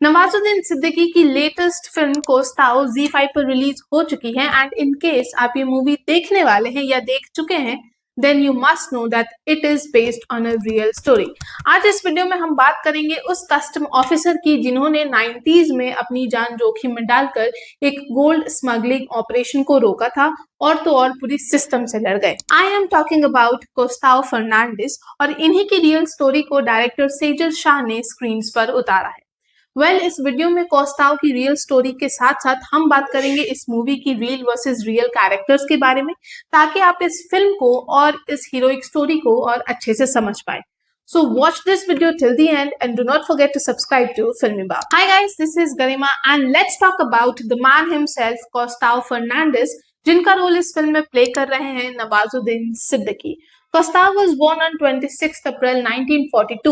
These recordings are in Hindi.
नवाजुद्दीन सिद्दीकी की लेटेस्ट फिल्म कोस्ताओ Z5 पर रिलीज हो चुकी है एंड इन केस आप ये मूवी देखने वाले हैं या देख चुके हैं then you must know that it is based on a real story. आज इस वीडियो में हम बात करेंगे उस कस्टम ऑफिसर की जिन्होंने 90s में अपनी जान जोखिम में डालकर एक गोल्ड स्मगलिंग ऑपरेशन को रोका था और तो और पूरी सिस्टम से लड़ गए। I am talking about Costao Fernandes और इन्हीं की रियल स्टोरी को डायरेक्टर सेजल शाह ने स्क्रीन पर उतारा है। इस वीडियो में कोस्ताओ की रियल स्टोरी के साथ साथ हम बात करेंगे इस मूवी की रियल वर्सेस रियल कैरेक्टर्स के बारे में, ताकि आप इस फिल्म को और इस हीरोइक स्टोरी को और अच्छे से समझ पाए। So watch this video till the end and do not forget to subscribe to Filmibab. Hi guys, this is Garima and let's talk about the man himself, कोस्ताओ Fernandes, जिनका रोल इस फिल्म में प्ले कर रहे हैं Nawazuddin Siddiqui. Costa was born on 26 April 1942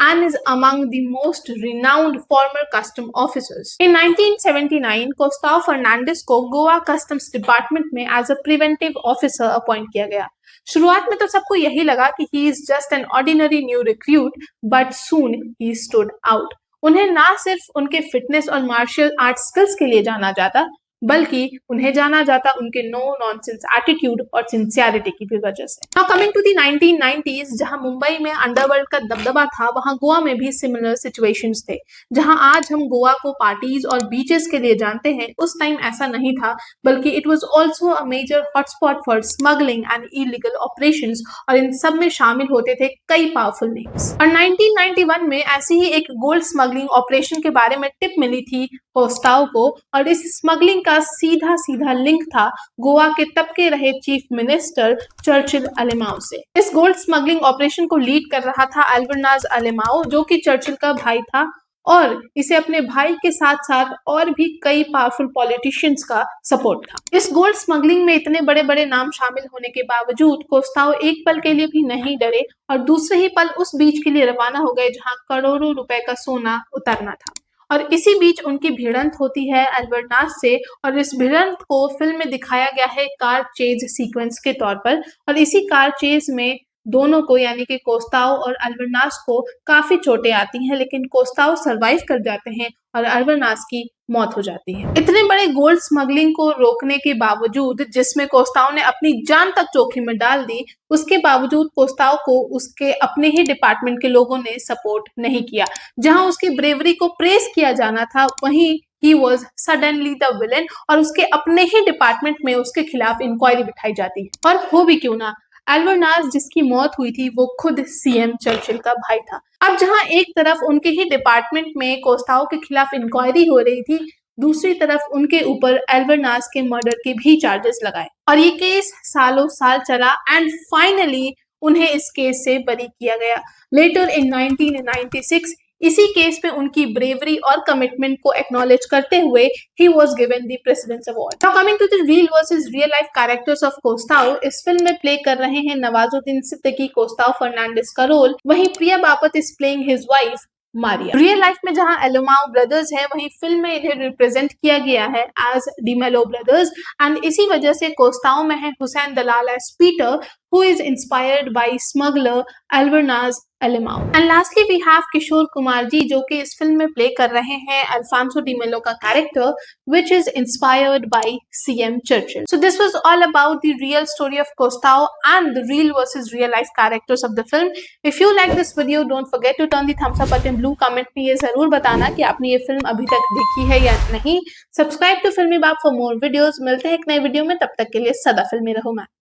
and is among the most renowned former custom officers. In 1979, Costa Fernandes को गोवा कस्टम्स डिपार्टमेंट में as a preventive officer appoint किया गया। शुरुआत में तो सबको यही लगा कि he is just an ordinary new recruit, but soon he stood out. उन्हें ना सिर्फ उनके फिटनेस और मार्शल आर्ट स्किल्स के लिए जाना जाता, बल्कि उन्हें जाना जाता उनके नो नॉनसेंस एटीट्यूड और सिंसियरिटी की भी वजह से। Now coming to the 1990s, जहां मुंबई में अंडरवर्ल्ड का दबदबा था, वहां गोवा में भी सिमिलर सिचुएशंस थे। जहां आज हम गोवा को पार्टीज और बीचेस के लिए जानते हैं, उस टाइम ऐसा नहीं था, बल्कि it was also a major hotspot for smuggling and illegal operations, और इन सब में शामिल होते थे कई पावरफुल नेम्स। और 1991 में ऐसी ही एक गोल्ड स्मगलिंग ऑपरेशन के बारे में टिप मिली थी कोस्ताओ को, और इस स्मगलिंग का सीधा सीधा लिंक था गोवा के तब के रहे चीफ मिनिस्टर चर्चिल अलेमाओ से। इस गोल्ड स्मगलिंग ऑपरेशन को लीड कर रहा था अल्बरनाज अलेमाओ, जो कि चर्चिल का भाई था, और इसे अपने भाई के साथ साथ और भी कई पावरफुल पॉलिटिशियंस का सपोर्ट था। इस गोल्ड स्मगलिंग में इतने बड़े बड़े नाम शामिल होने के बावजूद कोस्ताओ एक पल के लिए भी नहीं डरे और दूसरे ही पल उस बीच के लिए रवाना हो गए जहां करोड़ों रुपए का सोना उतरना था। और इसी बीच उनकी भिड़ंत होती है अल्बरनाज से, और इस भिड़ंत को फिल्म में दिखाया गया है कार चेज सीक्वेंस के तौर पर। और इसी कार चेज में दोनों को, यानी कि कोस्ताओ और अल्बरनाज को काफी चोटें आती हैं, लेकिन कोस्ताओ सरवाइव कर जाते हैं और अल्बरनाज की मौत हो जाती है। इतने बड़े गोल्ड स्मगलिंग को रोकने के बावजूद, जिसमें कोस्ताओ ने अपनी जान तक जोखिम में डाल दी, उसके बावजूद कोस्ताओ को उसके अपने ही डिपार्टमेंट के लोगों ने सपोर्ट नहीं किया। जहां उसकी ब्रेवरी को प्रेज किया जाना था, वहीं he was suddenly the villain, और उसके अपने ही डिपार्टमेंट में उसके खिलाफ इंक्वायरी बिठाई जाती है। और हो भी क्यों ना, अल्बरनाज जिसकी मौत हुई थी वो खुद सीएम चर्चिल का भाई था। अब जहां एक तरफ उनके ही डिपार्टमेंट में कोस्ताओ के खिलाफ इंक्वायरी हो रही थी, दूसरी तरफ उनके ऊपर अल्बरनाज के मर्डर के भी चार्जेस लगाए, और ये केस सालों साल चला एंड फाइनली उन्हें इस केस से बरी किया गया। लेटर इन 1996 इसी केस में उनकी ब्रेवरी और कमिटमेंट को एक्नॉलेज करते हुए he was given the president's award. Now coming to the real versus real life characters of Costao, इस फिल्म में प्ले कर रहे हैं नवाजुद्दीन सिद्दीकी कोस्ताओ फर्नांडिस का रोल, वहीं प्रिया बापत is playing his wife Maria. Real life में जहां एलोमाओ ब्रदर्स हैं, वहीं फिल्म में इन्हें रिप्रेजेंट किया गया है एज डिमेलो ब्रदर्स, एंड इसी वजह से कोस्ताओ में है Hussain Dalal as Peter, who is inspired by smuggler Alvernaz Alemao. And lastly we have Kishore Kumar ji, जो कि इस फिल्म में प्ले कर रहे हैं अल्फांसो डी मेलो का character, which is inspired by CM Churchill. So this was all about the real story of Costello and the real versus real life characters of the film. If you like this video, don't forget to turn the thumbs up button blue. Comment में ये जरूर बताना कि आपने ये फिल्म अभी तक देखी है या नहीं। Subscribe to Filmibab for more videos. मिलते हैं एक नए वीडियो में, तब तक के लिए सदा फिल्मी रहो। मैं